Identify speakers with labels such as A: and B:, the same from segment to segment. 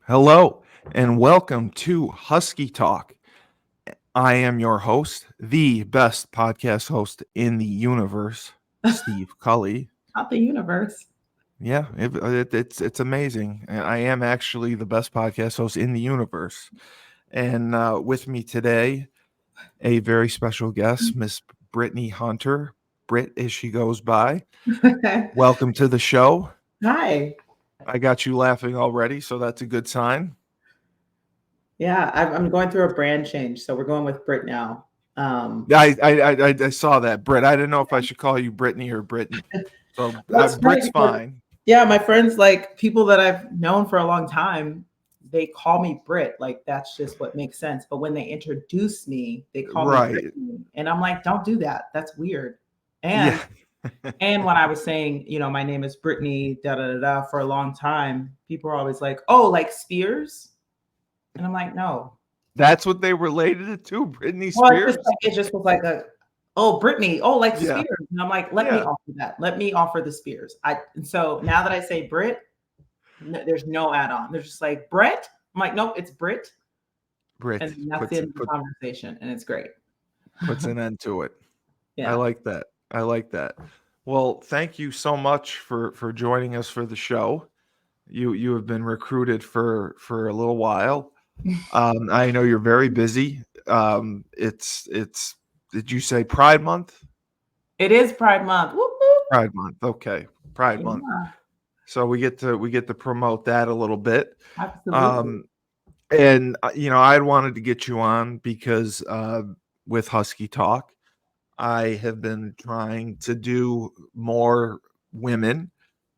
A: Hello, and welcome to Husky Talk. I am your host, the best podcast host in the universe, Steve Cully.
B: Not the universe.
A: Yeah, it's amazing. And I am actually the best podcast host in the universe. And with me today, a very special guest, Miss Brittany Hunter. Brit, as she goes by. Welcome to the show.
B: Hi.
A: I got you laughing already, so that's a good sign.
B: Yeah, I'm going through a brand change, so we're going with Brit now.
A: I saw that, Britt. I didn't know if I should call you Brittany or Britton. So
B: Well, it's funny
A: Britt's
B: because
A: fine.
B: yeah, my friends, like people that I've known for a long time, they call me Brit. Like that's just what makes sense. But when they introduce me, they call me
A: Right.
B: Brittany, and I'm like, don't do that. That's weird.
A: Yeah.
B: And when I was saying, my name is Brittany, da da da da, for a long time, people were always like, oh, like Spears, and I'm like, no.
A: That's what they related it to, Britney
B: Well,
A: Spears.
B: it just was like a, oh, Brittany, oh, like
A: Yeah.
B: Spears. And I'm like, let me
A: Yeah.
B: offer that. Let me offer the Spears. And so now that I say Brit, there's no add-on. They're just like, Brett? I'm like, nope, it's Brit.
A: Brit
B: And that's the end of the conversation. And it's great.
A: puts an end to it. I
B: Yeah.
A: like that. I like that. Well, thank you so much for joining us for the show. You have been recruited for a little while. I know you're very busy. It's did you say Pride Month?
B: It is Pride Month. Whoop, whoop.
A: Pride Month. Okay. Pride Month.
B: Yeah,
A: So we get to promote that a little bit.
B: absolutely.
A: And I wanted to get you on because with Husky Talk, I have been trying to do more women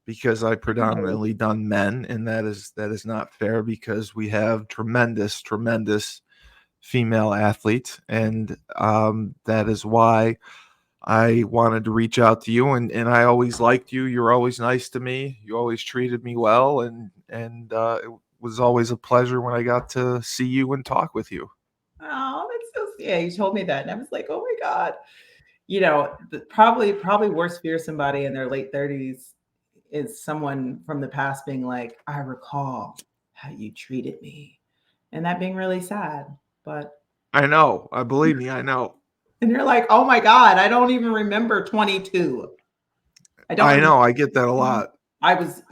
A: because I predominantly done men, and that is not fair because we have tremendous female athletes, and that is why I wanted to reach out to you, and I always liked you. You're always nice to me. You always treated me well, and it was always a pleasure when I got to see you and talk with you.
B: Oh, that's so, yeah, you told me that. And I was like, oh my God. Probably worst fear somebody in their late 30s is someone from the past being like, I recall how you treated me. And that being really sad. But
A: I know. I believe me. I know.
B: and you're like, oh my God, I don't even remember 22. I don't
A: I
B: remember.
A: know. I get that a lot.
B: I was,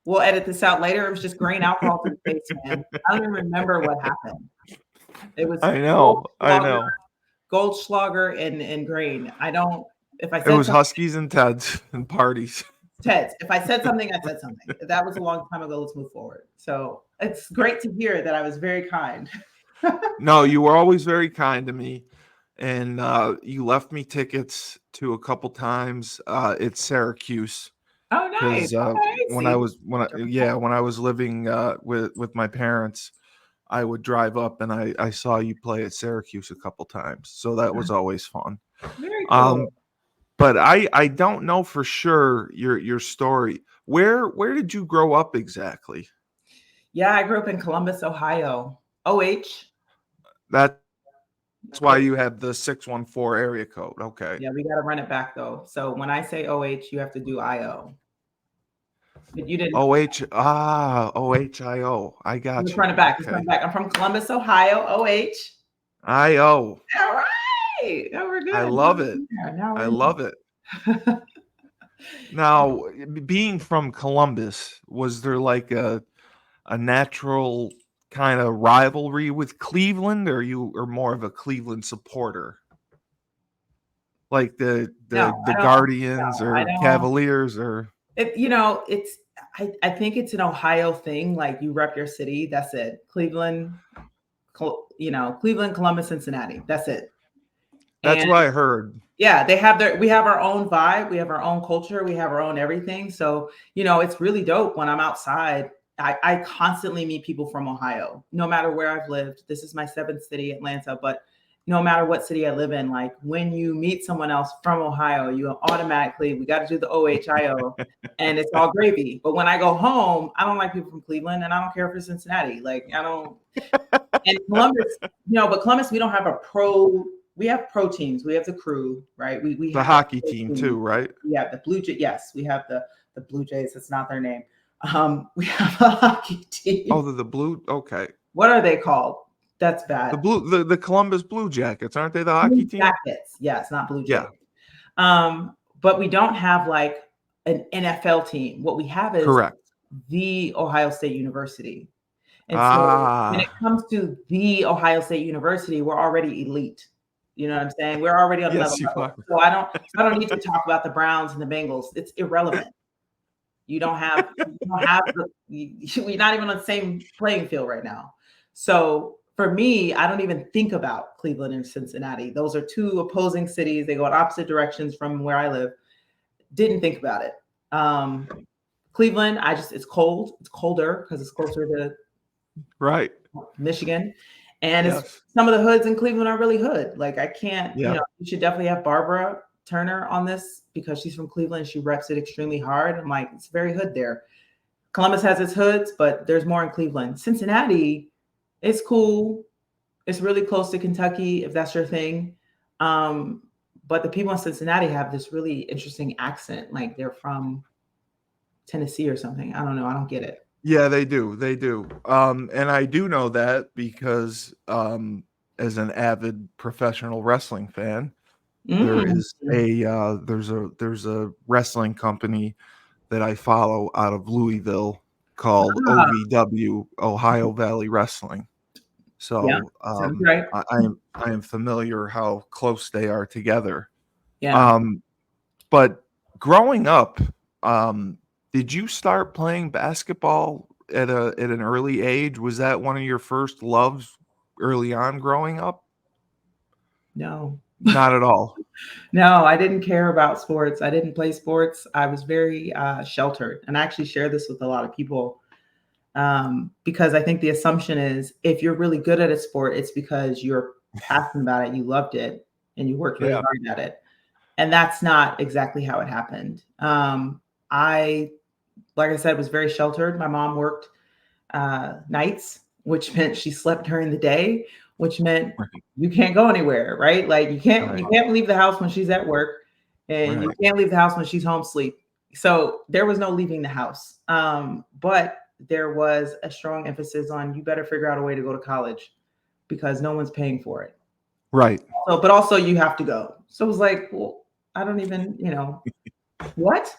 B: we'll edit this out later. It was just grain alcohol to the face, man. I don't even remember what happened. It was
A: I know. I know.
B: Goldschlager and grain. I don't, if I
A: It
B: said
A: was
B: something,
A: Huskies and Teds and parties.
B: Ted's. If I said something, I said something. If that was a long time ago, let's move forward. So it's great to hear that I was very kind.
A: No, you were always very kind to me, and you left me tickets to a couple times at Syracuse
B: Oh, nice.
A: because
B: Okay.
A: when I
B: See,
A: was when I was living with my parents, I would drive up and I saw you play at Syracuse a couple times, so that was always fun.
B: very cool.
A: Um, but I don't know for sure your story. Where did you grow up exactly?
B: Yeah, I grew up in Columbus, Ohio. OH.
A: That's why
B: Oh,
A: you have the 614 area code. Okay.
B: yeah, we got to run it back though. So when I say OH, you have to do IO. But you didn't.
A: OHIO. I got
B: Let's run
A: you.
B: it back. Let's run
A: Okay.
B: it back. I'm from Columbus, Ohio. OH.
A: IO.
B: All right. Oh, we're
A: I
B: good.
A: love it.
B: Now
A: I
B: we're in
A: love it.
B: there.
A: Now, being from Columbus, was there like a natural kind of rivalry with Cleveland, or you are more of a Cleveland supporter? Like the
B: No,
A: the the
B: I don't.
A: Guardians
B: No, I
A: or
B: don't.
A: Cavaliers or
B: It's. I think it's an Ohio thing. Like you rep your city. That's it. Cleveland. Cleveland, Columbus, Cincinnati. That's it.
A: that's
B: And
A: what I heard.
B: yeah, we have our own vibe, we have our own culture, we have our own everything. So, it's really dope when I'm outside. I constantly meet people from Ohio, no matter where I've lived. This is my seventh city, Atlanta, but no matter what city I live in, like when you meet someone else from Ohio, you automatically, we got to do the OHIO and it's all gravy. But when I go home, I don't like people from Cleveland and I don't care if it's Cincinnati. Like, I don't, and Columbus, but Columbus, we don't have we have pro teams. We have the Crew, right? We
A: The
B: have
A: hockey
B: pro
A: team
B: teams.
A: too, right?
B: We have the Blue Jays. Yes, we have the Blue Jays. That's not their name. We have a hockey team.
A: Oh, the blue. Okay.
B: What are they called? That's bad.
A: The Columbus Blue Jackets, aren't they the hockey
B: Blue
A: team?
B: Jackets. Yeah, it's not Blue
A: Yeah.
B: Jackets. But we don't have like an NFL team. What we have is
A: Correct.
B: the Ohio State University. And so when it comes to the Ohio State University, we're already elite. You know what I'm saying? We're already on another
A: Yes, you
B: level.
A: are.
B: So I don't need to talk about the Browns and the Bengals. It's irrelevant. We're not even on the same playing field right now. So for me, I don't even think about Cleveland and Cincinnati. Those are two opposing cities. They go in opposite directions from where I live. Didn't think about it. Cleveland, it's cold. It's colder because it's closer to
A: Right.
B: Michigan. And
A: Yes.
B: some of the hoods in Cleveland are really hood. Like I can't,
A: Yeah.
B: you should definitely have Barbara Turner on this because she's from Cleveland. She reps it extremely hard. I'm like, it's very hood there. Columbus has its hoods, but there's more in Cleveland. Cincinnati, it's cool. It's really close to Kentucky, if that's your thing. But the people in Cincinnati have this really interesting accent. Like they're from Tennessee or something. I don't know. I don't get it.
A: Yeah, they do. They do. And I do know that because as an avid professional wrestling fan, there is there's a wrestling company that I follow out of Louisville called OVW, Ohio Valley Wrestling. So
B: sounds right.
A: I am familiar how close they are together.
B: Yeah.
A: But growing up, did you start playing basketball at an early age? Was that one of your first loves early on growing up?
B: No.
A: Not at all.
B: No, I didn't care about sports. I didn't play sports. I was very sheltered. And I actually share this with a lot of people because I think the assumption is if you're really good at a sport, it's because you're passionate about it, you loved it, and you worked really hard at it. And that's not exactly how it happened. Like I said, was very sheltered. My mom worked nights, which meant she slept during the day, which meant you can't go anywhere, right? Like you can't leave the house when she's at work, and you can't leave the house when she's home asleep. So there was no leaving the house. But there was a strong emphasis on you better figure out a way to go to college because no one's paying for it.
A: Right.
B: So, but also you have to go. So it was like, well, I don't even, what?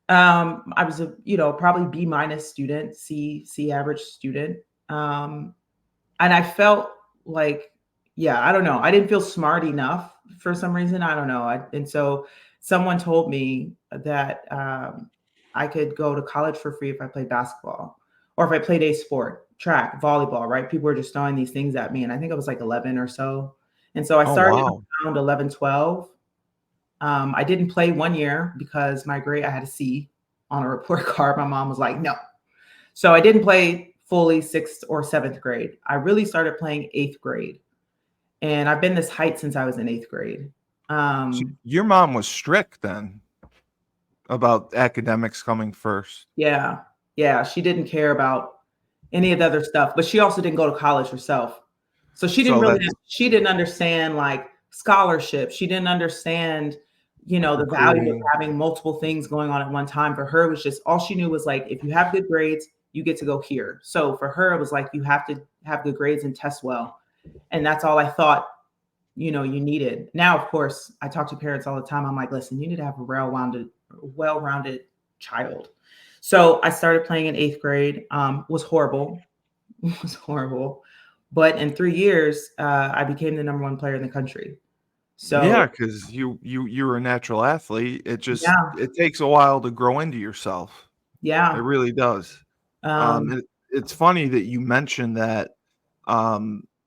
B: I was a, probably B- student, C average student. And I felt like, I don't know. I didn't feel smart enough for some reason. I don't know. And so someone told me that I could go to college for free if I played basketball or if I played a sport, track, volleyball, right? People were just throwing these things at me. And I think I was like 11 or so. And so I started around 11, 12. I didn't play 1 year because I had a C on a report card. My mom was like, no. So I didn't play fully 6th or 7th grade. I really started playing 8th grade. And I've been this height since I was in 8th grade.
A: So your mom was strict then about academics coming first.
B: Yeah. Yeah. She didn't care about any of the other stuff, but she also didn't go to college herself. So she didn't understand like scholarship. She didn't understand, the value of having multiple things going on at one time. For her, it was just all she knew was like, if you have good grades, you get to go here. So for her, it was like, you have to have good grades and test well. And that's all I thought, you needed. Now, of course, I talk to parents all the time. I'm like, listen, you need to have a well-rounded child. So I started playing in 8th grade, was horrible. It was horrible. But in 3 years, I became the number 1 player in the country. So
A: yeah, because you're a natural athlete. It takes a while to grow into yourself.
B: Yeah.
A: It really does. It's funny that you mentioned that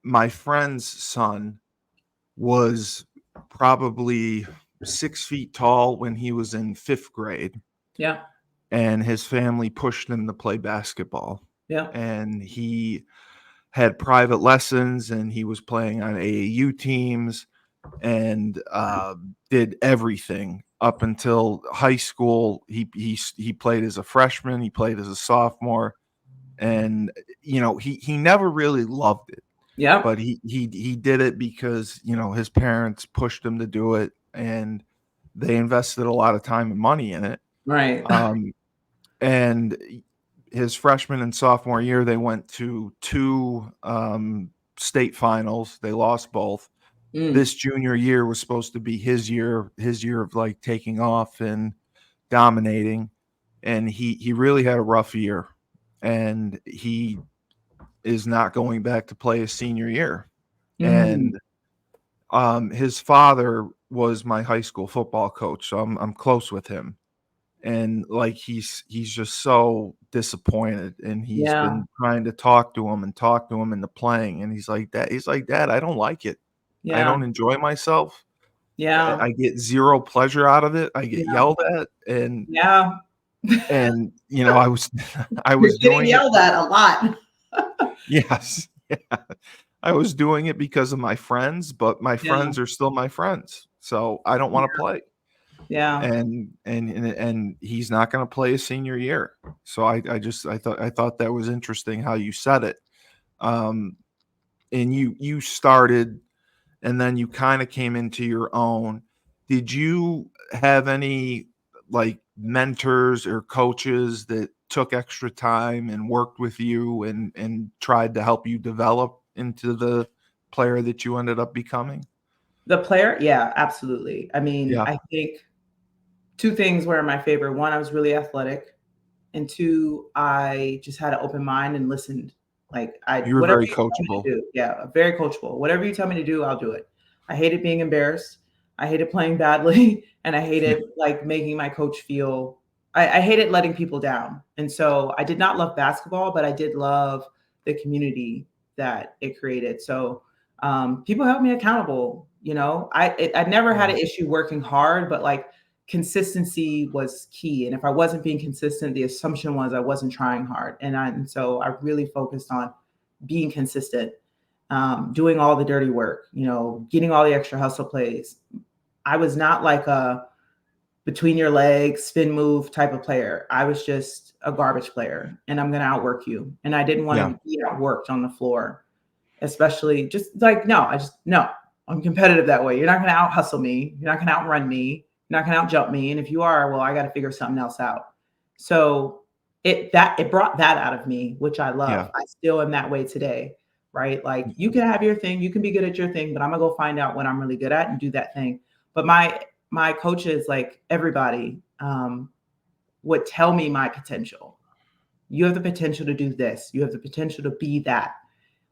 A: my friend's son was probably 6 feet tall when he was in 5th grade.
B: Yeah.
A: And his family pushed him to play basketball.
B: Yeah.
A: And he had private lessons and he was playing on AAU teams and did everything up until high school. He played as a freshman, he played as a sophomore, and he never really loved it.
B: Yeah.
A: But he did it because his parents pushed him to do it, and they invested a lot of time and money in it.
B: Right.
A: And his freshman and sophomore year, they went to 2 state finals. They lost both. This junior year was supposed to be his year of like taking off and dominating. And he really had a rough year, and he is not going back to play his senior year.
B: Mm.
A: And his father was my high school football coach, so I'm close with him. And like he's just so disappointed, and he's
B: Yeah.
A: been trying to talk to him into playing, and he's like, Dad, I don't like it. I
B: Yeah.
A: don't enjoy myself.
B: Yeah.
A: I get zero pleasure out of it. I get
B: Yeah.
A: yelled at, and
B: Yeah.
A: I was I
B: You're
A: was
B: getting
A: doing it.
B: yelled at a lot.
A: Yes. Yeah. I was doing it because of my friends, but my
B: Yeah.
A: friends are still my friends. So I don't want to play.
B: Yeah.
A: And he's not going to play his senior year. So I thought that was interesting how you said it. And you started, and then you kind of came into your own. Did you have any like mentors or coaches that took extra time and worked with you and tried to help you develop into the player that you ended up becoming?
B: The player? Yeah, absolutely. I mean,
A: Yeah,
B: I think two things were my favorite. One, I was really athletic. And two, I just had an open mind and listened. Like
A: you were
B: whatever
A: very
B: you tell me
A: coachable.
B: to do. Yeah, very coachable. Whatever you tell me to do, I'll do it. I hated being embarrassed. I hated playing badly. And I
A: Yeah,
B: hated like making my coach feel, I hated letting people down. And so I did not love basketball, but I did love the community that it created. So people held me accountable. I never had
A: yeah,
B: an issue working hard, but like consistency was key. And if I wasn't being consistent, the assumption was I wasn't trying hard. And so I really focused on being consistent, doing all the dirty work, getting all the extra hustle plays. I was not like a between your legs, spin move type of player. I was just a garbage player, and I'm going to outwork you. And I didn't want
A: yeah,
B: to be outworked on the floor, especially just like, no, I'm competitive that way. You're not going to out hustle me. You're not going to outrun me. You're not going to out jump me. And if you are, well, I got to figure something else out. So it brought that out of me, which I love.
A: yeah,
B: I still am that way today, right? Like you can have your thing, you can be good at your thing, but I'm gonna go find out what I'm really good at and do that thing. But my coaches, like everybody, would tell me my potential. You have the potential to do this. You have the potential to be that.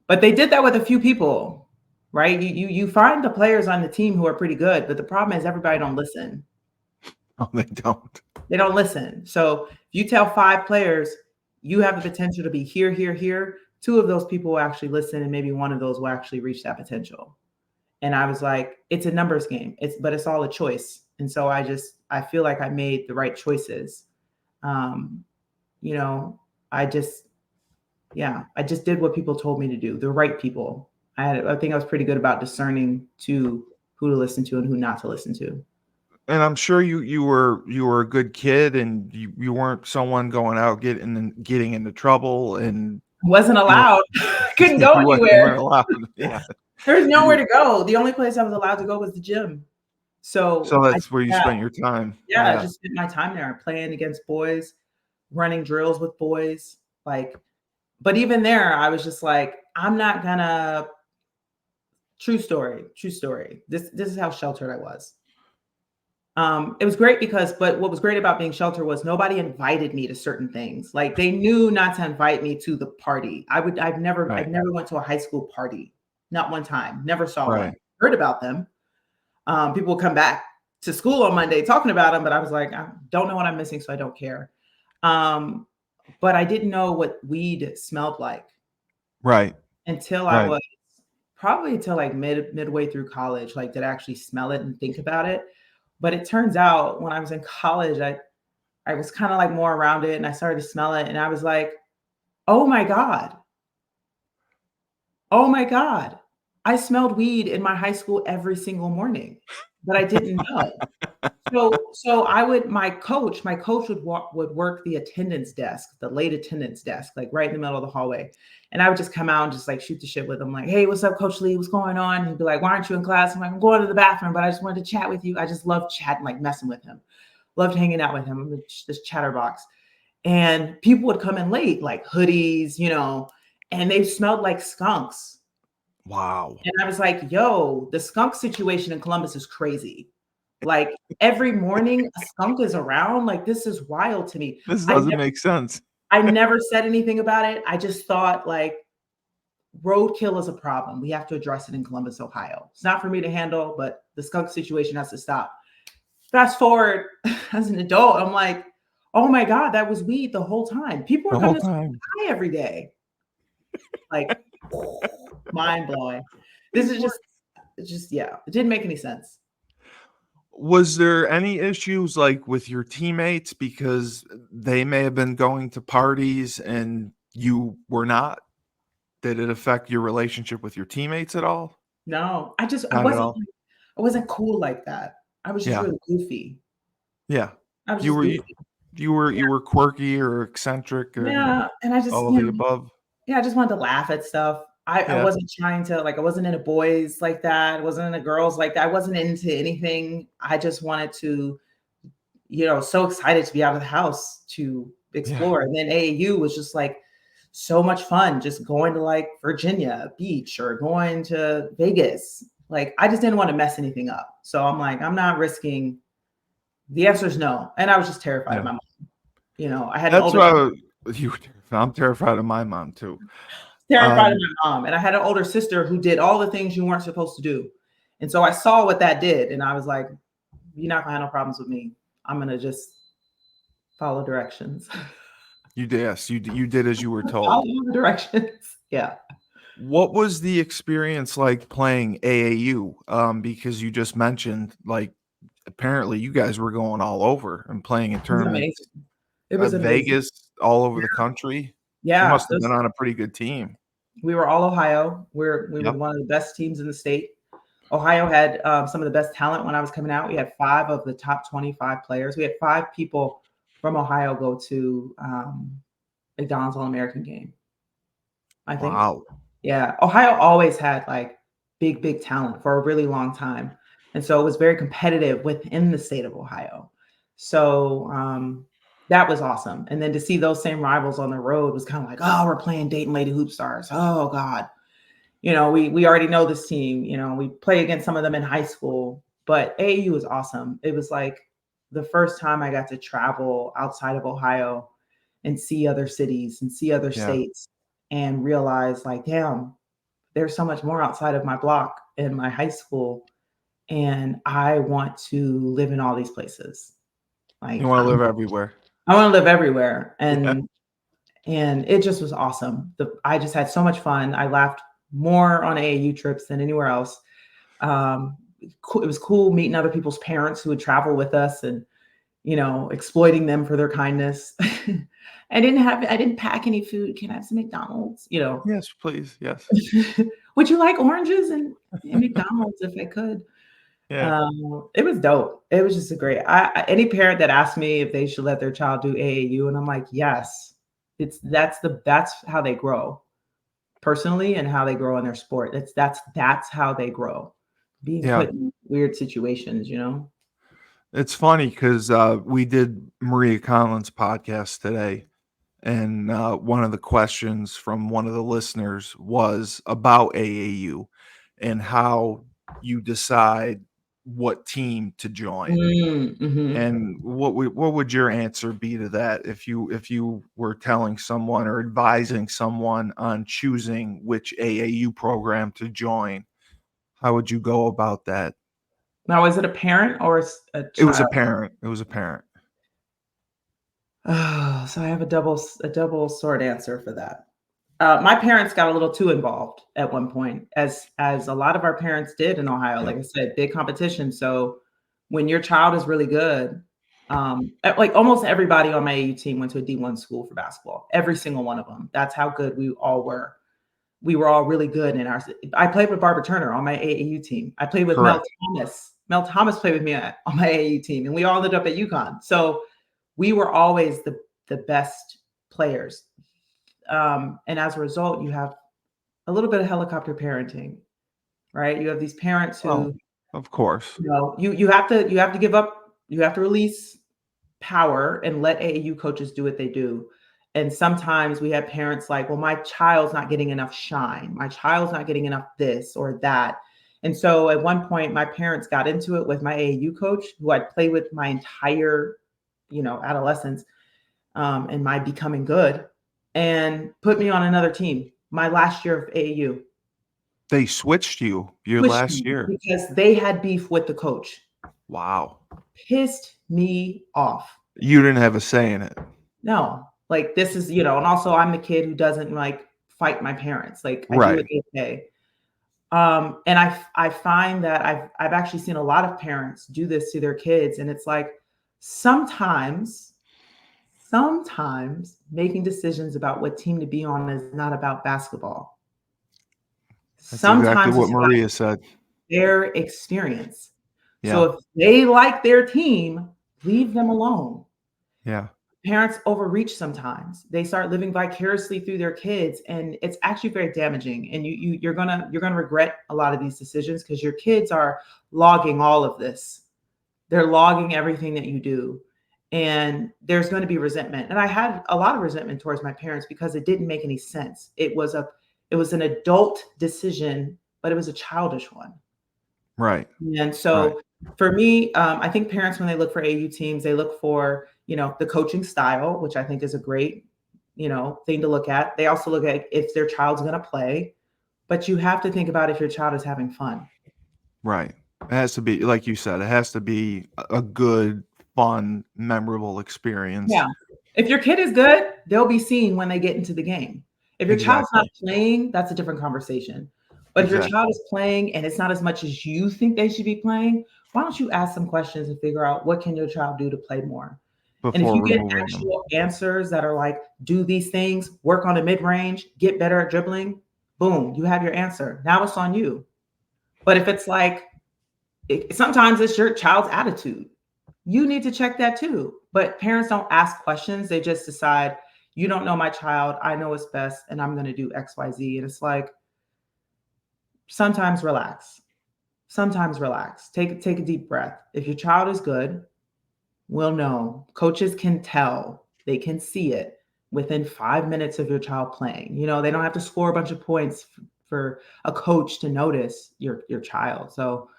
B: But they did that with a few people, right? You find the players on the team who are pretty good, but the problem is everybody don't listen.
A: no, they don't.
B: They don't listen. So if you tell 5 players you have the potential to be here, here, here, 2 of those people will actually listen, and maybe 1 of those will actually reach that potential. And I was like, it's a numbers game. But it's all a choice. And so I feel like I made the right choices. Um, you know, I just did what people told me to do, the right people. I think I was pretty good about discerning to who to listen to and who not to listen to.
A: And I'm sure you were a good kid, and you weren't someone going out getting into trouble, and
B: Wasn't
A: you weren't
B: allowed. Couldn't go
A: you weren't
B: anywhere.
A: allowed. Yeah.
B: There was nowhere
A: You
B: to go. The only place I was allowed to go was the gym.
A: So
B: So I did
A: that's where you
B: that.
A: spent your time.
B: Yeah, I
A: Yeah.
B: just spent my time there playing against boys, running drills with boys. Like, but even there, I was just like, I'm not gonna. True story. True story. This is how sheltered I was. It was great but what was great about being sheltered was nobody invited me to certain things. Like they knew not to invite me to the party. I've never
A: Right.
B: went to a high school party. Not one time. Never saw one.
A: Right.
B: Heard about them. People would come back to school on Monday talking about them, but I was like, I don't know what I'm missing, so I don't care. But I didn't know what weed smelled like
A: Right.
B: until I
A: Right.
B: was probably until like midway through college, like did I actually smell it and think about it. But it turns out when I was in college, I was kind of like more around it and I started to smell it and I was like, oh my God. Oh my God. I smelled weed in my high school every single morning, but I didn't know. So my coach would work the attendance desk, the late attendance desk, like right in the middle of the hallway. And I would just come out and just like shoot the shit with him, like, hey, what's up, Coach Lee? What's going on? And he'd be like, why aren't you in class? I'm like, I'm going to the bathroom, but I just wanted to chat with you. I just love chatting, like messing with him. Loved hanging out with him. I'm this chatterbox. And people would come in late, like hoodies, and they smelled like skunks.
A: Wow.
B: And I was like, yo, the skunk situation in Columbus is crazy. Like every morning a skunk is around. Like this is wild to me.
A: This doesn't make sense.
B: I never said anything about it. I just thought like roadkill is a problem. We have to address it in Columbus, Ohio. It's not for me to handle, but the skunk situation has to stop. Fast forward as an adult, I'm like, oh my God, that was weed the whole time. People
A: The
B: are
A: whole
B: coming to
A: time.
B: high every day. Like mind blowing. This is just, yeah, it didn't make any sense.
A: Was there any issues like with your teammates because they may have been going to parties and you were not? Did it affect your relationship with your teammates at all?
B: No, I
A: Not at all.
B: wasn't cool like that. I was just
A: Yeah.
B: really goofy.
A: Yeah.
B: I was
A: You
B: just
A: were
B: goofy.
A: you were quirky or eccentric and
B: Yeah. And I just,
A: all of the above.
B: yeah, I just wanted to laugh at stuff. I
A: Yeah.
B: wasn't trying to like I wasn't into boys like that. I wasn't into girls like that. I wasn't into anything. I just wanted to, so excited to be out of the house to
A: Yeah.
B: explore. And then AAU was just like so much fun, just going to like Virginia Beach or going to Vegas. Like I just didn't want to mess anything up. So I'm like, I'm not risking. The answer is no. And I was just terrified of
A: Yeah.
B: my mom. I had an
A: That's
B: older
A: why I'm terrified of my mom too.
B: terrified of
A: Um,
B: my mom. And I had an older sister who did all the things you weren't supposed to do. And so I saw what that did. And I was like, you're not gonna have no problems with me. I'm gonna just follow directions.
A: you did, yes, you did as you were
B: Follow
A: told.
B: the directions. Yeah.
A: What was the experience like playing AAU? Because you just mentioned like apparently you guys were going all over and playing in
B: It was
A: tournaments,
B: amazing. It was amazing.
A: Vegas, all over the country. You
B: Yeah.
A: must have been on a pretty good team.
B: We were all Ohio. We were
A: Yep.
B: one of the best teams in the state. Ohio had some of the best talent when I was coming out. We had 5 of the top 25 players. We had 5 people from Ohio go to McDonald's All-American game, I think.
A: Wow.
B: Yeah. Ohio always had like big talent for a really long time. And so it was very competitive within the state of Ohio. So that was awesome. And then to see those same rivals on the road was kind of like, oh, we're playing Dayton Lady Hoop Stars. Oh God. We already know this team. We play against some of them in high school, but AAU was awesome. It was like the first time I got to travel outside of Ohio and see other cities and see other
A: Yeah.
B: states and realize like, damn, there's so much more outside of my block and my high school. And I want to live in all these places.
A: You
B: Like
A: want to live everywhere.
B: I want to live everywhere.
A: Yeah.
B: And it just was awesome. I just had so much fun. I laughed more on AAU trips than anywhere else. It was cool meeting other people's parents who would travel with us and, exploiting them for their kindness. I didn't pack any food. Can I have some McDonald's?
A: Yes, please. Yes.
B: Would you like oranges and McDonald's if I could?
A: Yeah.
B: It was dope. It was just a great. Any parent that asked me if they should let their child do AAU, and I'm like, yes, that's how they grow personally and how they grow in their sport. That's how they grow, being
A: Yeah.
B: put in weird situations.
A: It's funny because we did Maria Conlin's podcast today, and one of the questions from one of the listeners was about AAU and how you decide what team to join.
B: Mm-hmm.
A: And what would your answer be to that if you were telling someone or advising someone on choosing which AAU program to join? How would you go about that?
B: Now, is it a parent or a
A: It was a
B: child?
A: parent. It was a parent.
B: Oh, so I have a double sword answer for that. My parents got a little too involved at one point, as a lot of our parents did in Ohio.
A: Yep.
B: Like I said, big competition. So when your child is really good, like almost everybody on my AU team went to a D1 school for basketball. Every single one of them. That's how good we all were. We were all really good in our. I played with Barbara Turner on my AAU team. I played with Mel
A: Correct.
B: Thomas. Mel Thomas played with me on my AAU team, and we all ended up at UConn. So we were always the best players. And as a result, you have a little bit of helicopter parenting, right? You have these parents
A: Oh,
B: who,
A: of course.
B: you have to give up, you have to release, power and let AAU coaches do what they do. And sometimes we have parents like, well, my child's not getting enough shine. My child's not getting enough this or that. And so at one point, my parents got into it with my AAU coach, who I'd played with my entire, adolescence, and my becoming good, and put me on another team my last year of AAU.
A: They switched you your
B: Switched
A: last
B: me
A: year.
B: because they had beef with the coach.
A: Wow.
B: Pissed me off.
A: You didn't have a say in it.
B: No, like this is, and also I'm the kid who doesn't like fight my parents. Like I do what
A: Right.
B: they say. And I find that I've actually seen a lot of parents do this to their kids, and it's like sometimes making decisions about what team to be on is not about basketball.
A: That's exactly
B: Sometimes
A: what
B: it's about
A: Maria said.
B: their experience. So
A: Yeah.
B: if they like their team, leave them alone.
A: Yeah.
B: Parents overreach sometimes. They start living vicariously through their kids, and it's actually very damaging. And you're gonna regret a lot of these decisions because your kids are logging all of this. They're logging everything that you do. And there's going to be resentment. And I had a lot of resentment towards my parents because it didn't make any sense. It was an adult decision, but it was a childish one.
A: Right.
B: And so for me, I think parents, when they look for AU teams, they look for, the coaching style, which I think is a great, thing to look at. They also look at if their child's going to play, but you have to think about if your child is having fun.
A: Right. It has to be, like you said, it has to be a good, fun, memorable experience.
B: Yeah. If your kid is good, they'll be seen when they get into the game. If your child's not playing, that's a different conversation. But if your child is playing and it's not as much as you think they should be playing, why don't you ask some questions and figure out what can your child do to play more? And if you get actual answers that are like, do these things, work on a mid-range, get better at dribbling, boom, you have your answer. Now it's on you. But if it's like, sometimes it's your child's attitude. You need to check that too. But parents don't ask questions. They just decide, you don't know my child. I know what's best, and I'm going to do X, Y, Z. And it's like, sometimes relax. Sometimes relax. Take a deep breath. If your child is good, we'll know. Coaches can tell. They can see it within 5 minutes of your child playing. They don't have to score a bunch of points for a coach to notice your child. So,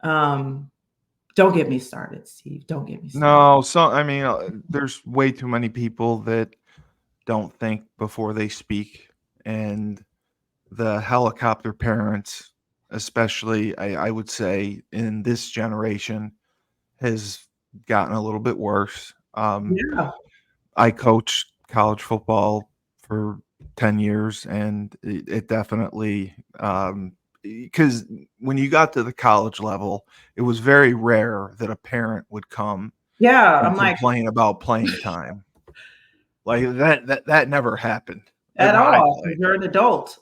B: don't get me started, Steve. Don't get me started.
A: No, there's way too many people that don't think before they speak, and the helicopter parents, especially, I would say in this generation, has gotten a little bit worse.
B: Yeah.
A: I coached college football for 10 years, and it definitely, because when you got to the college level, it was very rare that a parent would come
B: Yeah.
A: and
B: I'm like,
A: complain about playing time. Like that never happened
B: at
A: when I
B: all.
A: played.
B: You're an adult.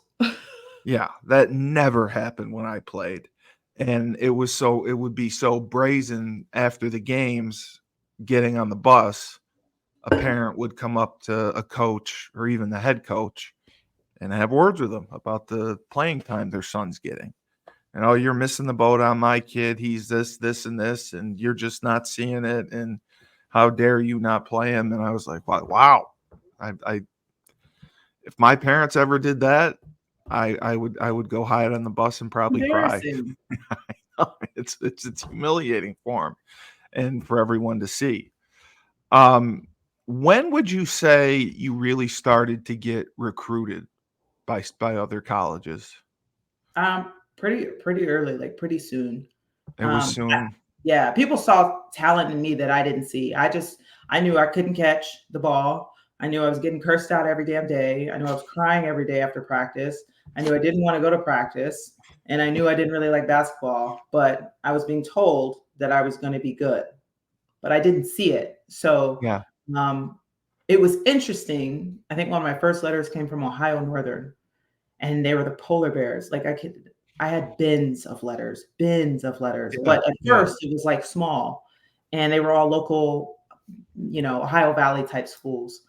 A: Yeah, that never happened when I played. And it would be so brazen after the games, getting on the bus, a parent would come up to a coach or even the head coach and have words with them about the playing time their son's getting. And, oh, you're missing the boat on my kid. He's this, this, and this, and you're just not seeing it. And how dare you not play him? And I was like, wow. I if my parents ever did that, I would go hide on the bus and probably cry. It's humiliating for him and for everyone to see. When would you say you really started to get recruited by other colleges?
B: Pretty early, like pretty soon.
A: It was soon.
B: Yeah, people saw talent in me that I didn't see. I knew I couldn't catch the ball. I knew I was getting cursed out every damn day. I knew I was crying every day after practice. I knew I didn't want to go to practice. And I knew I didn't really like basketball, but I was being told that I was going to be good, but I didn't see it. So
A: Yeah.
B: it was interesting. I think one of my first letters came from Ohio Northern, and they were the polar bears. Like I had bins of letters. But at first it was like small, and they were all local, Ohio Valley type schools.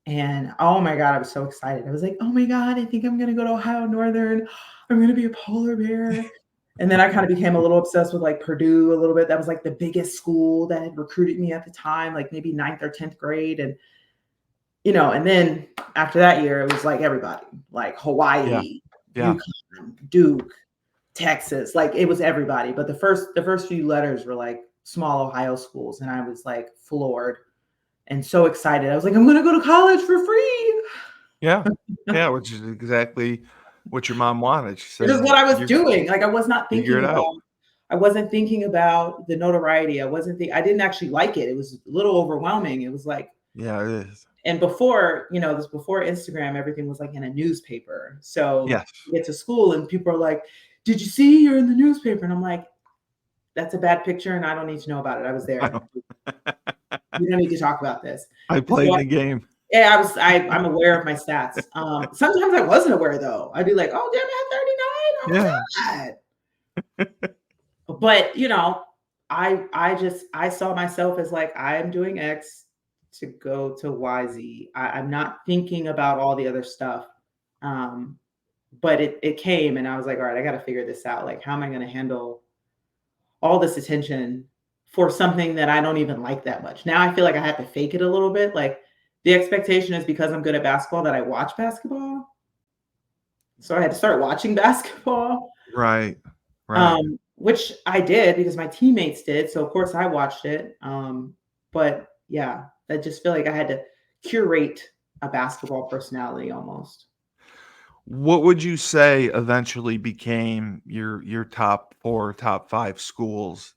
B: And oh my God, I was so excited. I was like, oh my God, I think I'm going to go to Ohio Northern. I'm going to be a polar bear. And then I kind of became a little obsessed with like Purdue a little bit. That was like the biggest school that had recruited me at the time, like maybe 9th or 10th grade. And, and then after that year, it was like everybody, like Hawaii,
A: Yeah.
B: UConn, Duke, Texas, like it was everybody. But the first few letters were like small Ohio schools. And I was like floored and so excited. I was like, I'm going to go to college for free.
A: Yeah. Yeah. Which is exactly what your mom wanted. She
B: This is
A: said,
B: what I was doing. Like I was not
A: figure
B: thinking
A: it out.
B: about I wasn't thinking about the notoriety. I didn't actually like it. It was a little overwhelming. It was like,
A: Yeah, it is.
B: and before, this before Instagram, everything was like in a newspaper. So
A: Yes.
B: you get to school and people are like, did you see you're in the newspaper? And I'm like, that's a bad picture and I don't need to know about it. I was there. We don't need to talk about this.
A: I played in the game.
B: Yeah, I'm aware of my stats. Sometimes I wasn't aware though. I'd be like, oh damn, I had 39. Oh my God. But I saw myself as like, I am doing X to go to YZ. I'm not thinking about all the other stuff. But it came and I was like, all right, I got to figure this out. Like, how am I going to handle all this attention for something that I don't even like that much? Now I feel like I have to fake it a little bit. Like the expectation is because I'm good at basketball that I watch basketball. So I had to start watching basketball.
A: Right.
B: Which I did because my teammates did. So of course I watched it. But yeah, I just feel like I had to curate a basketball personality almost.
A: What would you say eventually became your top 4, top 5 schools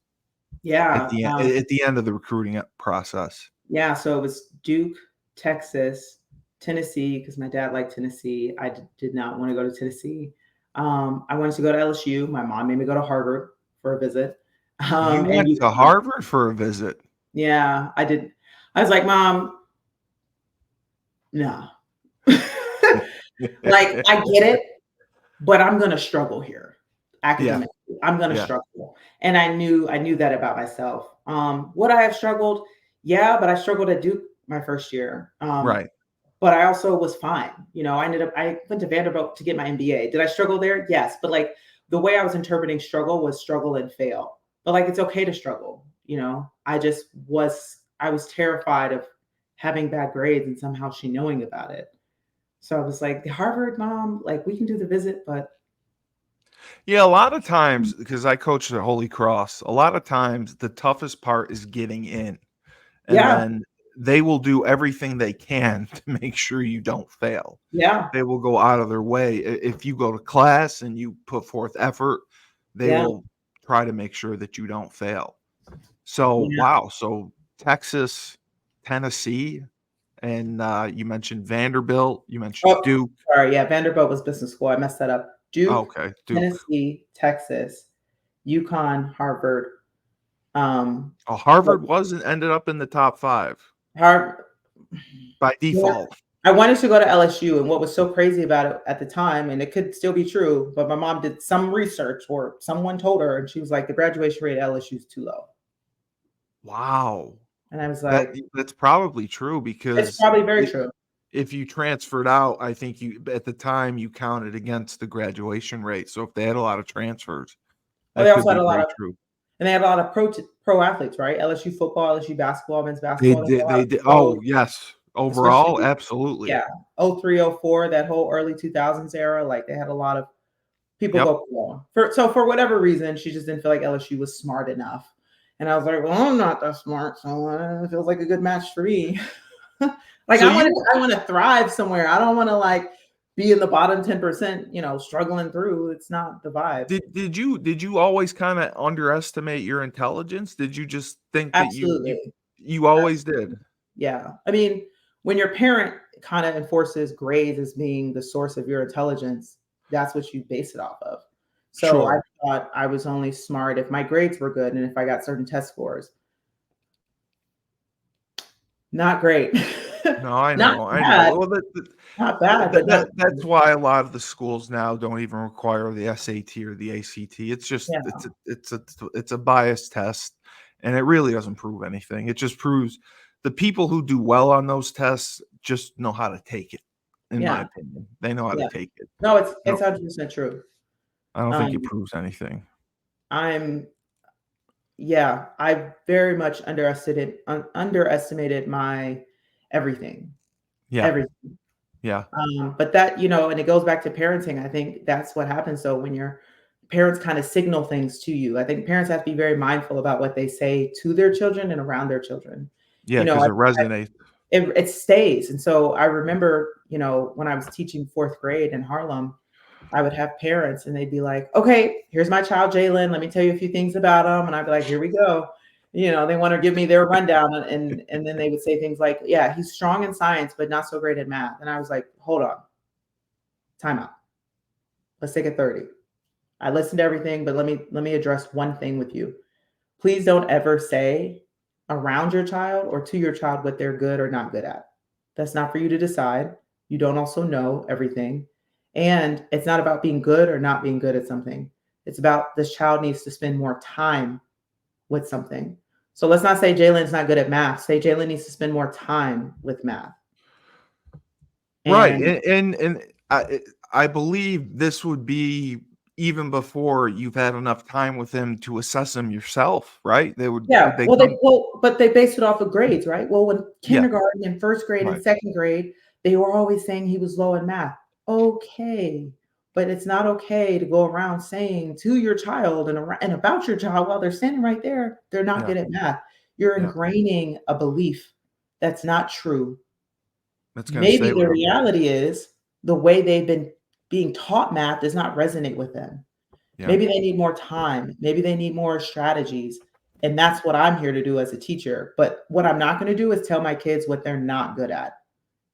B: Yeah.
A: at the end of the recruiting process?
B: Yeah. So it was Duke, Texas, Tennessee, because my dad liked Tennessee. I did not want to go to Tennessee. I wanted to go to LSU. My mom made me go to Harvard for a visit.
A: You went to Harvard for a visit?
B: Yeah, I did. I was like, Mom, no. Like, I get it, but I'm going to struggle here academically.
A: Yeah.
B: I'm going to struggle. And I knew that about myself. Would I have struggled? Yeah, but I struggled at Duke my first year.
A: Right.
B: But I also was fine. I went to Vanderbilt to get my MBA. Did I struggle there? Yes. But like the way I was interpreting struggle was struggle and fail. But like, it's okay to struggle. I was terrified of having bad grades and somehow she knowing about it. So I was like, Harvard, Mom, like we can do the visit, but.
A: Yeah, a lot of times, because I coached at Holy Cross, a lot of times the toughest part is getting in. And then they will do everything they can to make sure you don't fail.
B: Yeah.
A: They will go out of their way. If you go to class and you put forth effort, they will try to make sure that you don't fail. So, wow. So Texas, Tennessee, and you mentioned Vanderbilt, you mentioned Duke.
B: Sorry, yeah, Vanderbilt was business school. I messed that up. Duke,
A: Duke.
B: Tennessee, Texas, UConn, Harvard.
A: Harvard ended up in the top 5.
B: Harvard
A: by default.
B: Yeah. I wanted to go to LSU, and what was so crazy about it at the time, and it could still be true, but my mom did some research or someone told her, and she was like, the graduation rate at LSU is too low.
A: Wow.
B: And I was like,
A: that's probably true because
B: it's probably very true.
A: If you transferred out, I think at the time you counted against the graduation rate. So if they had a lot of transfers,
B: they also had a lot of
A: true.
B: And they had a lot of pro athletes, right? LSU football, LSU basketball, men's basketball.
A: They did. Oh, yes. Overall, absolutely.
B: Yeah. 03, 04, that whole early 2000s era. Like they had a lot of people go for. So for whatever reason, she just didn't feel like LSU was smart enough. And I was like, well, I'm not that smart. So it feels like a good match for me. Like I want to thrive somewhere. I don't want to like be in the bottom 10%, struggling through. It's not the vibe.
A: Did you always kind of underestimate your intelligence? Did you just think that you always did?
B: Yeah. I mean, when your parent kind of enforces grades as being the source of your intelligence, that's what you base it off of. So I thought I was only smart if my grades were good and if I got certain test scores. Not great.
A: No, I know. Well,
B: not bad.
A: That's why a lot of the schools now don't even require the SAT or the ACT. It's just it's a biased test, and it really doesn't prove anything. It just proves the people who do well on those tests just know how to take it. In my opinion, they know how to take it.
B: No, it's 100% true.
A: I don't think it proves anything.
B: I very much underestimated my everything.
A: Yeah.
B: Everything.
A: Yeah.
B: But that, and it goes back to parenting. I think that's what happens. So when your parents kind of signal things to you, I think parents have to be very mindful about what they say to their children and around their children.
A: Yeah, because it resonates.
B: It stays. And so I remember, when I was teaching fourth grade in Harlem, I would have parents and they'd be like, okay, here's my child, Jalen. Let me tell you a few things about him. And I'd be like, here we go. They want to give me their rundown. And then they would say things like, yeah, he's strong in science, but not so great at math. And I was like, hold on, time out. Let's take a 30. I listened to everything, but let me address one thing with you. Please don't ever say around your child or to your child what they're good or not good at. That's not for you to decide. You don't also know everything. And it's not about being good or not being good at something. It's about this child needs to spend more time with something. So let's not say Jalen's not good at math. Say Jalen needs to spend more time with math.
A: Right.
B: And
A: And I believe this would be even before you've had enough time with him to assess him yourself, right? They
B: but they based it off of grades, right? Well, when
A: Yeah.
B: kindergarten and first grade and
A: Right.
B: second grade, they were always saying he was low in math. Okay, but it's not okay to go around saying to your child and about your child while they're standing right there, they're not
A: Yeah.
B: good at math. You're
A: Yeah.
B: ingraining a belief that's not true.
A: That's gonna
B: Maybe
A: stay with
B: the
A: them.
B: reality is the way they've been being taught math does not resonate with them.
A: Yeah.
B: Maybe they need more time. Maybe they need more strategies. And that's what I'm here to do as a teacher. But what I'm not going to do is tell my kids what they're not good at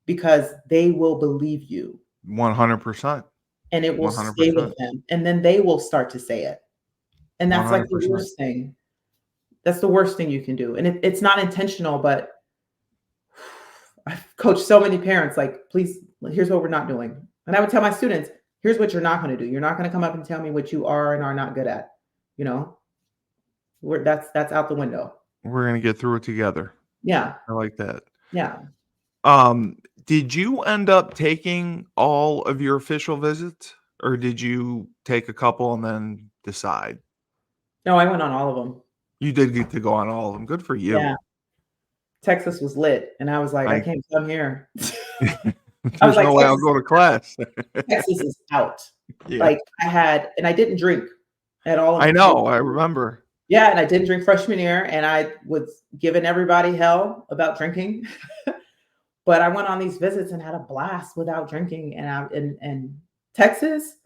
B: because they will believe you
A: 100%.
B: and it will stay
A: 100%.
B: with them. And then they will start to say it. And that's like the
A: 100%.
B: worst thing. That's the worst thing you can do. And it's not intentional, but I've coached so many parents like, please, here's what we're not doing. And I would tell my students, here's what you're not going to do. You're not going to come up and tell me what you are and are not good at. That's out the window.
A: We're gonna get through it together.
B: Yeah.
A: I like that.
B: Yeah.
A: Did you end up taking all of your official visits, or did you take a couple and then decide?
B: No, I went on all of them.
A: You did get to go on all of them. Good for you.
B: Yeah. Texas was lit. And I was like, I
A: I
B: can't come here. I was
A: There's
B: like,
A: no way I'll go to class.
B: Texas is out.
A: Yeah.
B: Like and I didn't drink at all.
A: I know, I remember.
B: Yeah, and I didn't drink freshman year, and I was giving everybody hell about drinking. But I went on these visits and had a blast without drinking. And in Texas,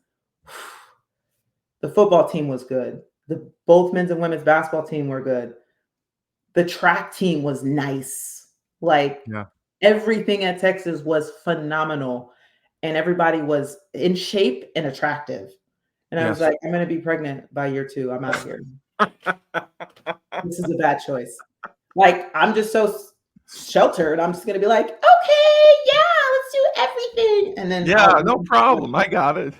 B: the football team was good. Both men's and women's basketball team were good. The track team was nice. Like
A: Yeah.
B: everything at Texas was phenomenal, and everybody was in shape and attractive. And I was
A: Yes.
B: like, I'm going to be pregnant by year 2. I'm out of here. This is a bad choice. Like, I'm just so sheltered. I'm just going to be like, okay, yeah, let's do everything. And then
A: Yeah, no problem. I got it.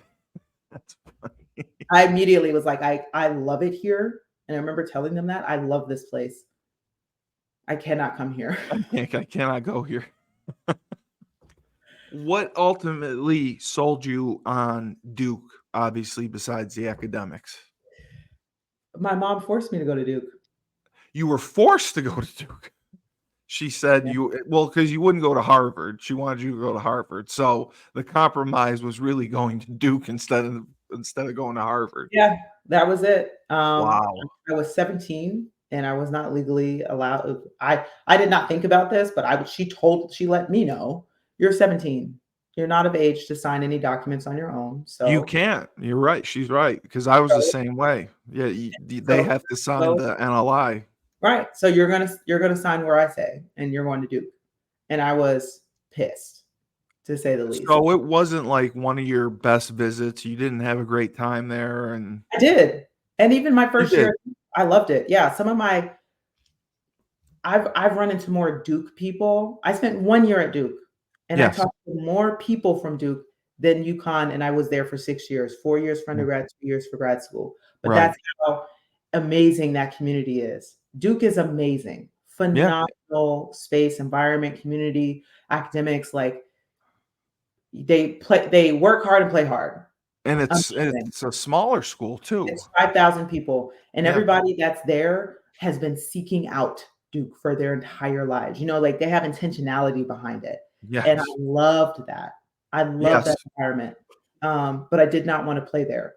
A: That's funny.
B: I immediately was like, I love it here. And I remember telling them that I love this place. I cannot come here.
A: I cannot go here. What ultimately sold you on Duke, obviously, besides the academics?
B: My mom forced me to go to Duke.
A: You were forced to go to Duke. She said
B: Yeah.
A: because you wouldn't go to Harvard. She wanted you to go to Harvard. So the compromise was really going to Duke instead of going to Harvard.
B: Yeah, that was it.
A: Wow.
B: I was 17 and I was not legally allowed. I did not think about this, but she let me know, you're 17. You're not of age to sign any documents on your own. So
A: You can't. You're right. She's right. Because I was the same way. Yeah, they have to sign the NLI.
B: Right. So you're gonna sign where I say, and you're going to Duke. And I was pissed, to say the least.
A: So it wasn't like one of your best visits. You didn't have a great time there, and
B: I did. And even my first year, I loved it. Yeah. I've run into more Duke people. I spent 1 year at Duke, and I talked to more people from Duke than UConn, and I was there for 6 years, 4 years for undergrad, 2 years for grad school. But that's how amazing that community is. Duke is amazing. Phenomenal space, environment, community, academics. Like they work hard and play hard.
A: And
B: Amazing.
A: it's a smaller school too.
B: It's 5,000 people, and
A: Yeah.
B: everybody that's there has been seeking out Duke for their entire lives. Like they have intentionality behind it. And I
A: Yes.
B: loved that. I loved
A: Yes.
B: that environment. But I did not want to play there.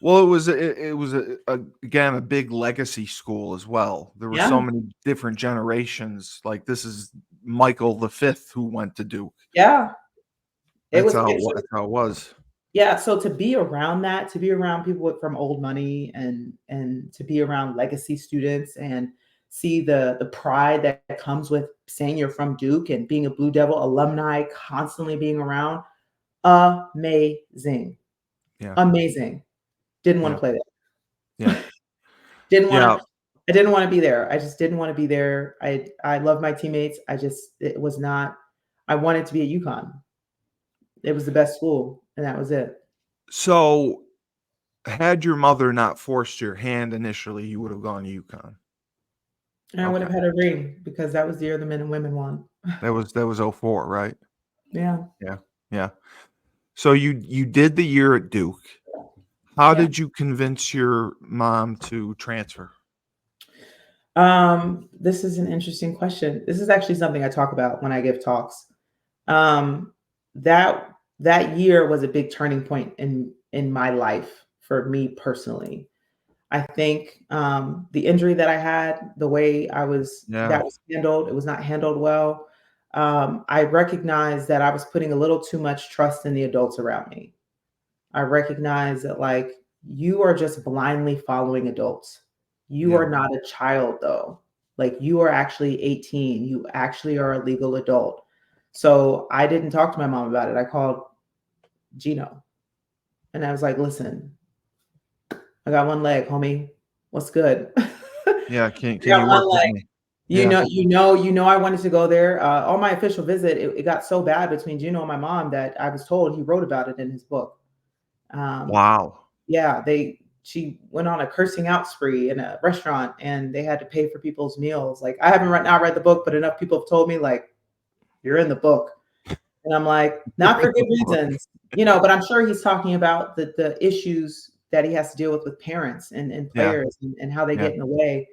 A: Well, it was again, a big legacy school as well. There were so
B: Yeah.
A: many different generations. Like, this is Michael the 5th who went to Duke.
B: Yeah. It was it's
A: That's how it was.
B: Yeah, so to be around that, to be around people from old money and to be around legacy students and see the pride that comes with saying you're from Duke and being a Blue Devil alumni, constantly being around, amazing.
A: Yeah.
B: Amazing. Didn't want
A: Yeah.
B: to play
A: Yeah.
B: there. Didn't want
A: Yeah.
B: to I didn't want to be there. I just didn't want to be there. I love my teammates. It was not I wanted to be at UConn. It was the best school and that was it.
A: So, had your mother not forced your hand initially, you would have gone to UConn.
B: And I would
A: Okay.
B: have had a ring because that was the year the men and women won.
A: That was '04, right?
B: Yeah,
A: Yeah. Yeah. So you did the year at Duke. How
B: yeah.
A: did you convince your mom to transfer?
B: This is an interesting question. This is actually something I talk about when I give talks. Um, that year was a big turning point in my life for me personally. I think the injury that I had, the way
A: Yeah.
B: that was handled, it was not handled well. I recognized that I was putting a little too much trust in the adults around me. I recognize that like you are just blindly following adults. You
A: Yeah.
B: are not a child though. Like you are actually 18. You actually are a legal adult. So I didn't talk to my mom about it. I called Gino and I was like, listen, I got one leg, homie. What's good?
A: Yeah.
B: I
A: Can you
B: got one
A: work with
B: leg.
A: me? Yeah.
B: I wanted to go there. On my official visit, it got so bad between Gino and my mom that I was told he wrote about it in his book. Um,
A: Wow.
B: Yeah, she went on a cursing out spree in a restaurant and they had to pay for people's meals. Like I haven't not read the book, but enough people have told me like you're in the book. And I'm like, not for good reasons, but I'm sure he's talking about the issues that he has to deal with parents and
A: Yeah.
B: players and how they
A: Yeah.
B: get in the way.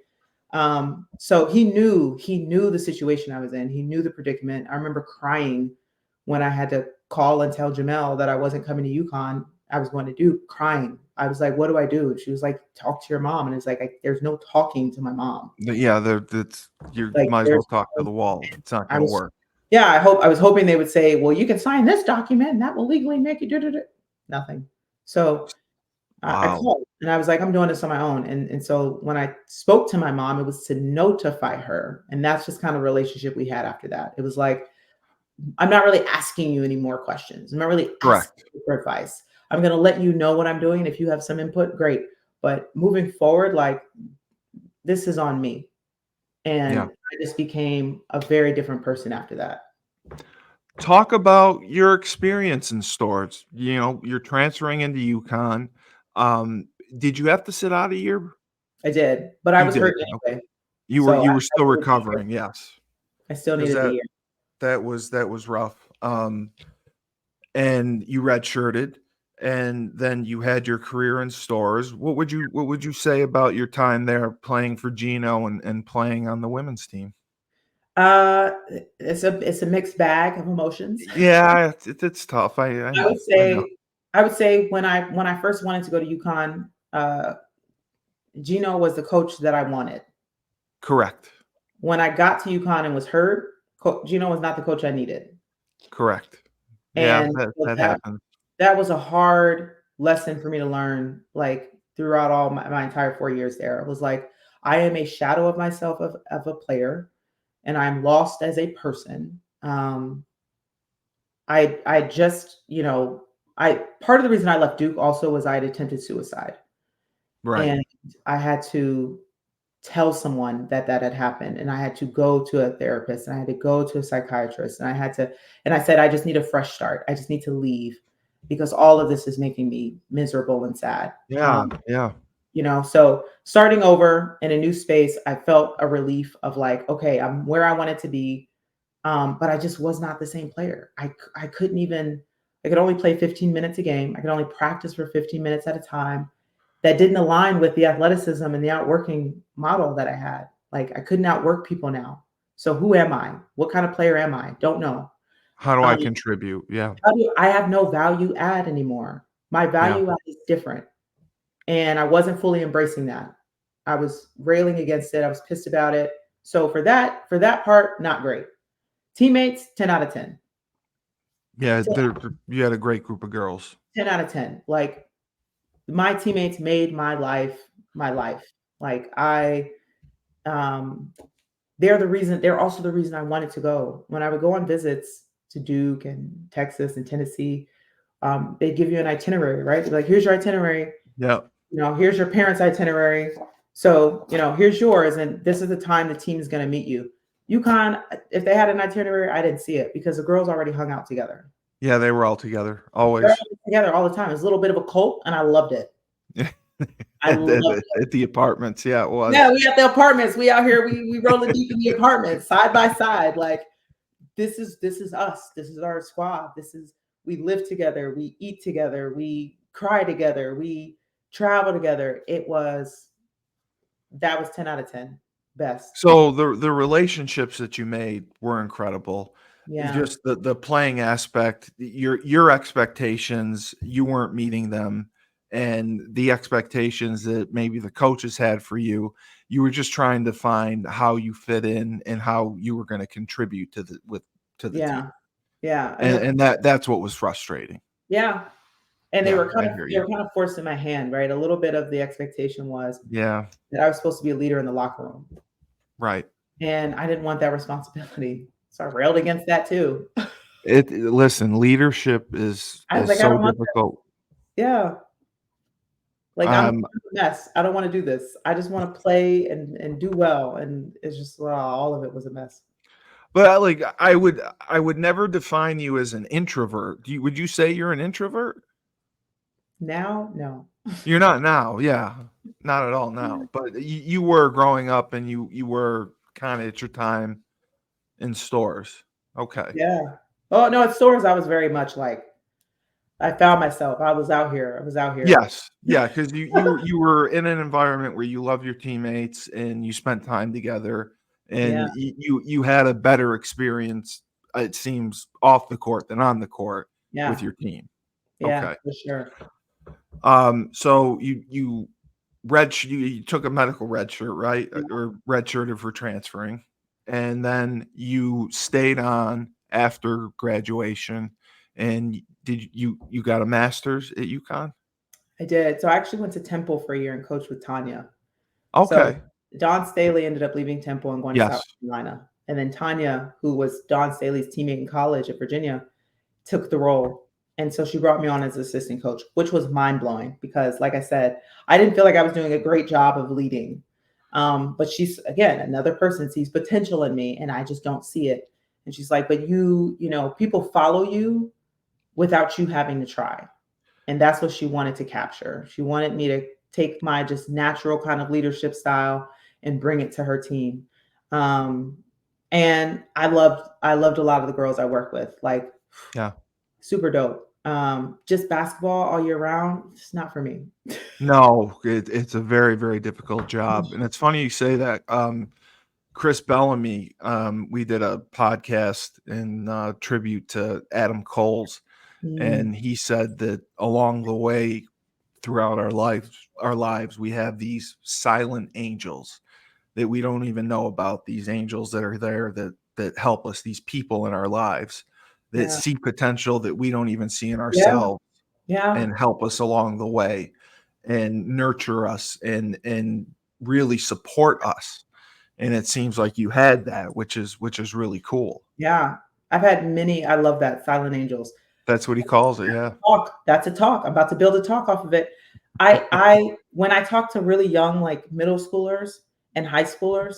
B: So he knew the situation I was in. He knew the predicament. I remember crying when I had to call and tell Jamel that I wasn't coming to UConn. I was going to Duke, crying. I was like, "What do I do?" And she was like, "Talk to your mom." And it's like, there's no talking to my mom.
A: Yeah. That's you
B: Like,
A: might as well
B: there's,
A: talk to the wall. It's not
B: I
A: going to
B: was,
A: work.
B: yeah. I was hoping they would say, "Well, you can sign this document, and that will legally make you do do do." Nothing. So I
A: Wow.
B: called and I was like, I'm doing this on my own. And so when I spoke to my mom, it was to notify her. And that's just kind of relationship we had after that. It was like, I'm not really asking you any more questions. I'm not really asking
A: Correct.
B: you for advice. I'm going to let you know what I'm doing. If you have some input, great. But moving forward, like this is on me.
A: Yeah.
B: And I just became a very different person after that.
A: Talk about your experience in stores. You're transferring into UConn. Um, did you have to sit out a year?
B: I did, but I
A: You
B: was
A: did.
B: hurt
A: Okay.
B: anyway.
A: You were
B: So
A: you were still recovering. Yes.
B: I still
A: 'Cause
B: needed the year.
A: that was rough. And you redshirted, and then you had your career in stores. What would you say about your time there playing for Gino and playing on the women's team?
B: Uh, it's a mixed bag of emotions.
A: Yeah, it's tough. I
B: I would
A: know. I know.
B: say I would say when I first wanted to go to UConn, Gino was the coach that I wanted.
A: Correct.
B: When I got to UConn and was hurt, Gino was not the coach I needed,
A: Correct. Yeah,
B: and
A: that
B: so
A: that
B: that
A: happened.
B: that was a hard lesson for me to learn. Like throughout all my entire 4 years there, it was like I am a shadow of myself of a player, and I'm lost as a person. I just, I part of the reason I left Duke also was I had attempted suicide.
A: Right.
B: And I had to tell someone that that had happened. And I had to go to a therapist and I had to go to a psychiatrist. And I said, I just need a fresh start. I just need to leave because all of this is making me miserable and sad.
A: Yeah, yeah.
B: So starting over in a new space, I felt a relief of like, okay, I'm where I wanted to be. But I just was not the same player. I couldn't even I could only play 15 minutes a game. I could only practice for 15 minutes at a time. That didn't align with the athleticism and the outworking model that I had. Like, I couldn't outwork people now. So who am I? What kind of player am I? Don't know.
A: How do I
B: Um,
A: contribute? Yeah.
B: I have no value add anymore. My
A: Yeah.
B: value add is different. And I wasn't fully embracing that. I was railing against it. I was pissed about it. So for that part, not great. Teammates, 10 out of 10.
A: Yeah. You had a great group of girls.
B: 10 out of 10. Like, my teammates made my life my life. Like, they're also the reason I wanted to go. When I would go on visits to Duke and Texas and Tennessee, they give you an itinerary, right? They're like, here's your itinerary.
A: Yeah.
B: Here's your parents' itinerary. So, here's yours. And this is the time the team is going to meet you. UConn, if they had an itinerary, I didn't see it because the girls already hung out together.
A: Yeah, they were all together,
B: They're
A: always.
B: together all the time. It was a little bit of a cult, and I loved it. I loved it.
A: At the apartments. Yeah, it was.
B: Yeah, we at the apartments. We out here, we rolling deep in the apartments, side by side. Like, this is us. This is our squad. We live together, we eat together, we cry together, we travel together. That was 10 out of 10. Best.
A: So the relationships that you made were incredible.
B: Yeah.
A: Just the playing aspect, your expectations, you weren't meeting them, and the expectations that maybe the coaches had for you, you were just trying to find how you fit in and how you were going to contribute to the
B: Yeah.
A: team.
B: Yeah.
A: And that's what was frustrating.
B: Yeah. And they
A: Yeah,
B: were
A: I hear you.
B: forcing my hand, right? A little bit of the expectation was
A: Yeah,
B: that I was supposed to be a leader in the locker room.
A: right.
B: And I didn't want that responsibility. So I railed against that too.
A: Listen, leadership is
B: I was like, I
A: so
B: don't want that.
A: difficult.
B: Yeah. Like, I'm a
A: Um,
B: mess. I don't want to do this. I just want to play and do well. And it's just, all of it was a mess.
A: But I would never define you as an introvert. Would you say you're an introvert?
B: Now, no.
A: You're not now, yeah. Not at all now. But you were growing up and you were kind of at your time in stores. Okay.
B: Yeah. Oh, no, at stores, I was very much like, I found myself. I was out here.
A: Yes. Yeah, because you were in an environment where you love your teammates and you spent time together
B: Yeah.
A: and you had a better experience, it seems, off the court than on the court with
B: Yeah.
A: your team.
B: Yeah,
A: Okay.
B: for sure.
A: So you you took a medical red shirt, right? Or redshirted for transferring, and then you stayed on after graduation. And did you got a master's at UConn?
B: I did. So I actually went to Temple for a year and coached with Tanya. So
A: Okay.
B: Don Staley ended up leaving Temple and going to South
A: Yes.
B: Carolina. And then Tanya, who was Don Staley's teammate in college at Virginia, took the role. And so she brought me on as assistant coach, which was mind blowing because, like I said, I didn't feel like I was doing a great job of leading. But she's, again, another person sees potential in me and I just don't see it. And she's like, but people follow you without you having to try. And that's what she wanted to capture. She wanted me to take my just natural kind of leadership style and bring it to her team. And I loved a lot of the girls I work with. Like,
A: Yeah.
B: super dope. Just basketball all year round, it's not for me.
A: No, it's a very, very difficult job. And it's funny you say that. Chris Bellamy, we did a podcast in tribute to Adam Coles, and he said that along the way throughout our lives, we have these silent angels that we don't even know about, these angels that are there that help us, these people in our lives that
B: Yeah.
A: see potential that we don't even see in
B: Yeah.
A: ourselves
B: Yeah.
A: and help us along the way and nurture us and really support us. And it seems like you had that, which is really cool.
B: Yeah. I've had many, I love that, silent angels.
A: That's what he calls it, yeah.
B: That's a talk. I'm about to build a talk off of it. When I talk to really young, like middle schoolers and high schoolers,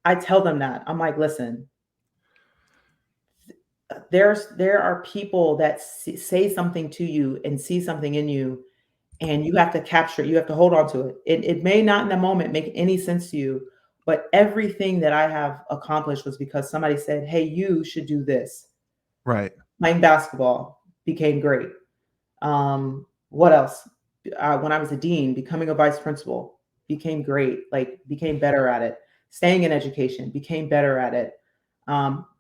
B: I tell them that. I'm like, listen, there are people that say something to you and see something in you, and you have to capture it. You have to hold on to it. It may not in the moment make any sense to you, but everything that I have accomplished was because somebody said, hey, you should do this.
A: Right.
B: Playing basketball, became great. What else? When I was a dean, becoming a vice principal, became great, like became better at it. Staying in education, became better at it.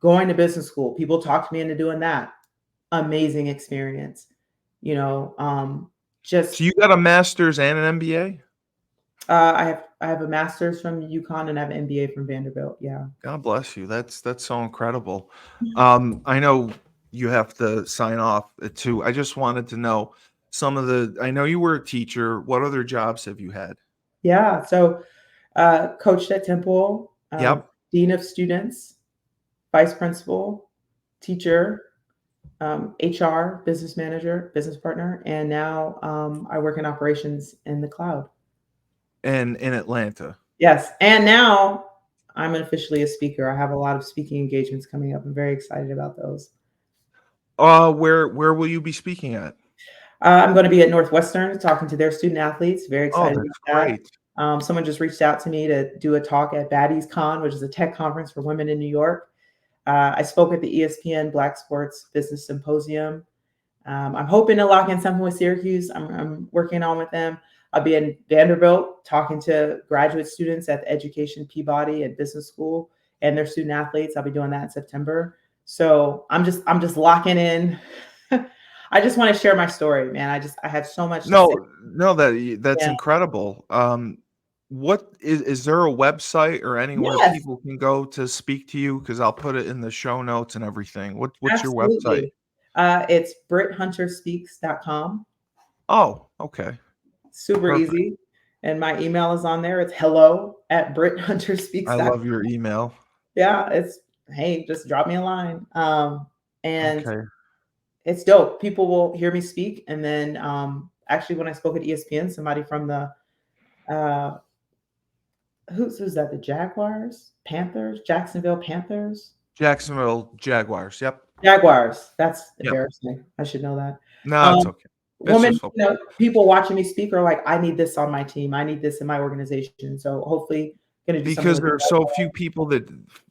B: Going to business school, people talked me into doing that. Amazing experience. You know, just
A: So you got a master's and an MBA?
B: I have a master's from UConn and I have an MBA from Vanderbilt. Yeah.
A: God bless you. That's so incredible. I know you have to sign off too. I just wanted to know some of the. I know you were a teacher. What other jobs have you had?
B: Yeah. So coached at Temple,
A: Yep.
B: dean of students, vice principal, teacher, HR, business manager, business partner, and now I work in operations in the cloud.
A: And in Atlanta.
B: Yes, and now I'm officially a speaker. I have a lot of speaking engagements coming up. I'm very excited about those.
A: Where will you be speaking at?
B: I'm going to be at Northwestern talking to their student athletes. Very
A: Oh,
B: excited
A: that's
B: about that.
A: great.
B: Someone just reached out to me to do a talk at Baddies Con, which is a tech conference for women in New York. I spoke at the ESPN Black Sports Business Symposium. I'm hoping to lock in something with Syracuse. I'm working on with them. I'll be in Vanderbilt talking to graduate students at the Education Peabody and Business School and their student athletes. I'll be doing that in September. So I'm just locking in. I just want to share my story, man. I have so much to say.
A: No, that's
B: Yeah.
A: incredible. What is there a website or anywhere
B: Yes,
A: people can go to speak to you? Because I'll put it in the show notes and everything. What's your website?
B: absolutely. It's BritHunterSpeaks.com.
A: Oh, okay.
B: Super
A: Perfect.
B: easy. And my email is on there. It's hello at
A: I
B: BritHunterSpeaks.com.
A: love your email.
B: Yeah, it's hey, just drop me a line. And
A: Okay.
B: it's dope. People will hear me speak. And then actually when I spoke at ESPN, somebody from the uh who's that? The Jaguars, Panthers, Jacksonville Panthers,
A: Jacksonville Jaguars. Yep.
B: Jaguars. That's
A: Yep.
B: embarrassing. I should know that.
A: No, it's
B: Um,
A: okay. It's
B: woman,
A: just football.
B: people watching me speak are like, I need this on my team. I need this in my organization. So hopefully gonna do something
A: Because
B: with it.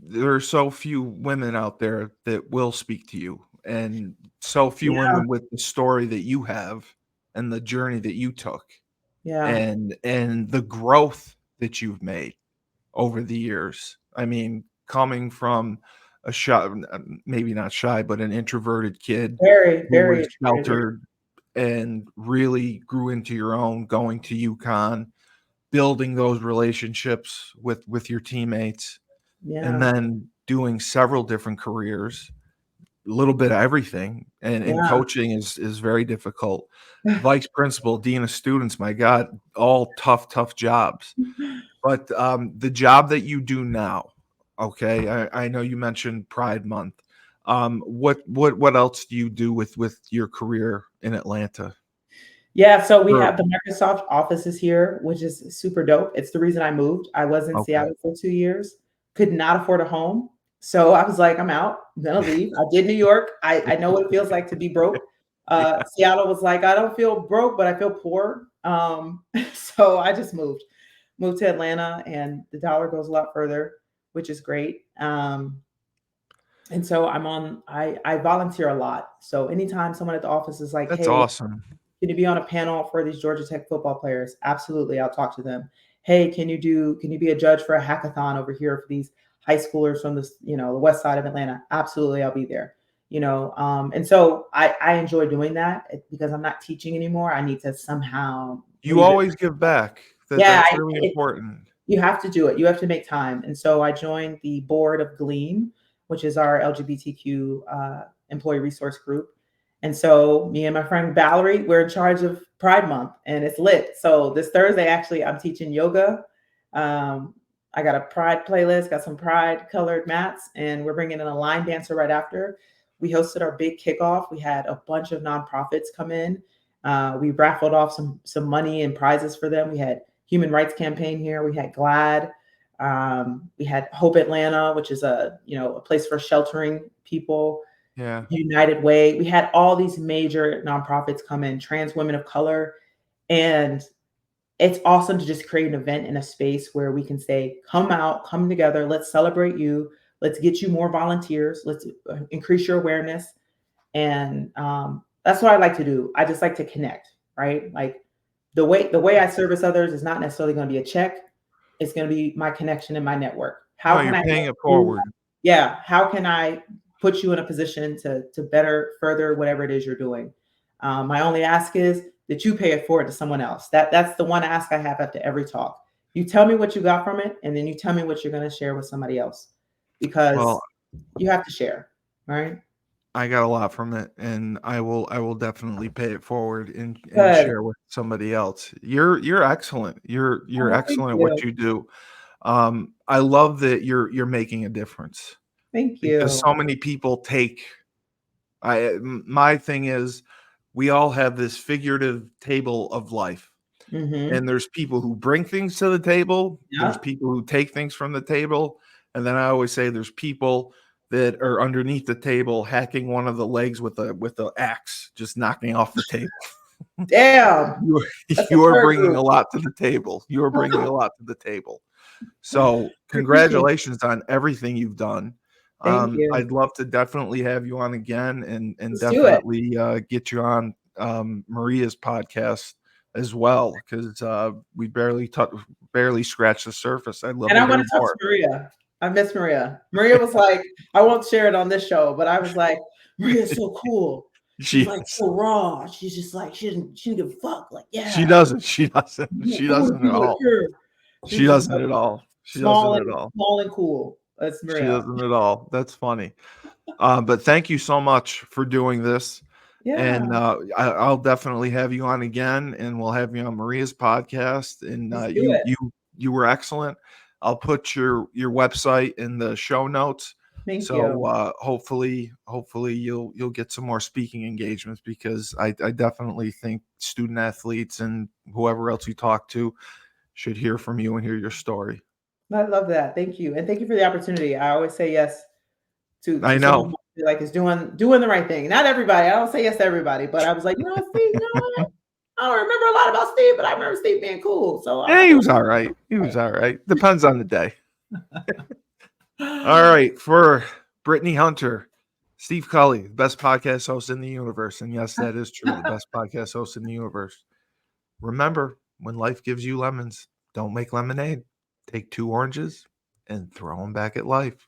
A: there are so few women out there that will speak to you, and so few
B: Yeah,
A: women with the story that you have and the journey that you took
B: yeah,
A: and the growth that you've made over the years. I mean, coming from a shy, maybe not shy, but an introverted kid
B: very,
A: who
B: very
A: was
B: intriguing.
A: sheltered and really grew into your own, going to UConn, building those relationships with your teammates, and
B: Yeah,
A: then doing several different careers, a little bit of everything. And
B: yeah.
A: coaching is very difficult. Vice principal, dean of students, my God, all tough jobs. But the job that you do now, okay, I know you mentioned Pride Month. What else do you do with your career in Atlanta?
B: Yeah, so we
A: Or
B: have the Microsoft offices here, which is super dope. It's the reason I moved. I was in
A: okay.
B: Seattle for 2 years, could not afford a home. So I was like, I'm out. I'm gonna leave. I did New York. I know what it feels like to be broke.
A: Yeah.
B: Seattle was like, I don't feel broke, but I feel poor. So I just moved to Atlanta, and the dollar goes a lot further, which is great. And so I volunteer a lot. So anytime someone at the office is like,
A: That's
B: hey,
A: awesome.
B: can you be on a panel for these Georgia Tech football players? Absolutely, I'll talk to them. Hey, can you be a judge for a hackathon over here for these high schoolers from this, the west side of Atlanta? Absolutely, I'll be there. And so I enjoy doing that because I'm not teaching anymore. I need to somehow
A: You
B: leave it.
A: always give back.
B: Yeah,
A: That's really important.
B: you have to do it. You have to make time. And so I joined the board of Gleam, which is our LGBTQ employee resource group. And so me and my friend Valerie, we're in charge of Pride Month and it's lit. So this Thursday, actually, I'm teaching yoga. I got a Pride playlist, got some Pride colored mats, and we're bringing in a line dancer right after. We hosted our big kickoff. We had a bunch of nonprofits come in. We raffled off some money and prizes for them. We had Human Rights Campaign here. We had GLAD. We had Hope Atlanta, which is a place for sheltering people.
A: Yeah.
B: United Way. We had all these major nonprofits come in, trans women of color, and it's awesome to just create an event in a space where we can say, come out, come together, let's celebrate you, let's get you more volunteers, let's increase your awareness, and that's what I like to do. I just like to connect, right? Like the way I service others is not necessarily going to be a check. It's going to be my connection and my network.
A: No,
B: How can
A: you're
B: I
A: paying
B: help
A: it
B: you?
A: forward.
B: Yeah. How can I put you in a position to better further whatever it is you're doing? My only ask is that you pay it forward to someone else. That's the one ask I have after every talk. You tell me what you got from it, and then you tell me what you're going to share with somebody else, because
A: Well,
B: you have to share, right?
A: I got a lot from it, and I will definitely pay it forward and
B: Good.
A: share with somebody else. You're excellent. You're
B: Oh, thank
A: excellent at what
B: you.
A: you do. I love that you're making a difference,
B: Thank
A: because
B: you.
A: so many people take my thing is, we all have this figurative table of life.
B: Mm-hmm.
A: And there's people who bring things to the table, there's
B: Yep.
A: people who take things from the table, and then I always say there's people that are underneath the table hacking one of the legs with a axe, just knocking off the table.
B: Damn.
A: You
B: That's a
A: you are
B: third
A: bringing
B: group.
A: a lot to the table. You are bringing a lot to the table. So,
B: I appreciate it.
A: congratulations on everything you've done.
B: Thank you.
A: I'd love to definitely have you on again, and
B: Let's do it.
A: definitely, get you on, Maria's podcast as well, because, we barely scratched the surface. I'd love
B: And
A: to
B: I want
A: hear
B: to talk to
A: more.
B: Maria. I miss Maria. Maria was like, I won't share it on this show, but I was like, Maria's so cool. She's
A: She
B: like
A: is.
B: so raw. She's just like, she didn't give a fuck. Like,
A: She
B: yeah,
A: doesn't. She doesn't.
B: I
A: She
B: want to
A: doesn't
B: be
A: at
B: like
A: all.
B: her.
A: She
B: She's just
A: doesn't
B: so
A: at all. She doesn't
B: small
A: at
B: and
A: all.
B: small and cool. That's
A: She
B: Maria.
A: doesn't at all. That's funny. But thank you so much for doing this.
B: Yeah,
A: And I'll definitely have you on again, and we'll have you on Maria's podcast. And
B: let's do
A: you
B: it.
A: you were excellent. I'll put your website in the show notes.
B: Thank
A: So
B: you.
A: hopefully you'll get some more speaking engagements, because I definitely think student athletes and whoever else you talk to should hear from you and hear your story.
B: I love that. Thank you. And thank you for the opportunity. I always say yes
A: I
B: to someone
A: know.
B: who I feel like is doing the right thing. Not everybody. I don't say yes to everybody, but I was like, Steve, what? I don't remember a lot about Steve, but I remember Steve being cool. So
A: Yeah,
B: I
A: he was all right. He was all right. Depends on the day. All right, for Brittany Hunter, Steve Cully, the best podcast host in the universe. And yes, that is true. The best podcast host in the universe. Remember, when life gives you lemons, don't make lemonade. Take 2 oranges and throw them back at life.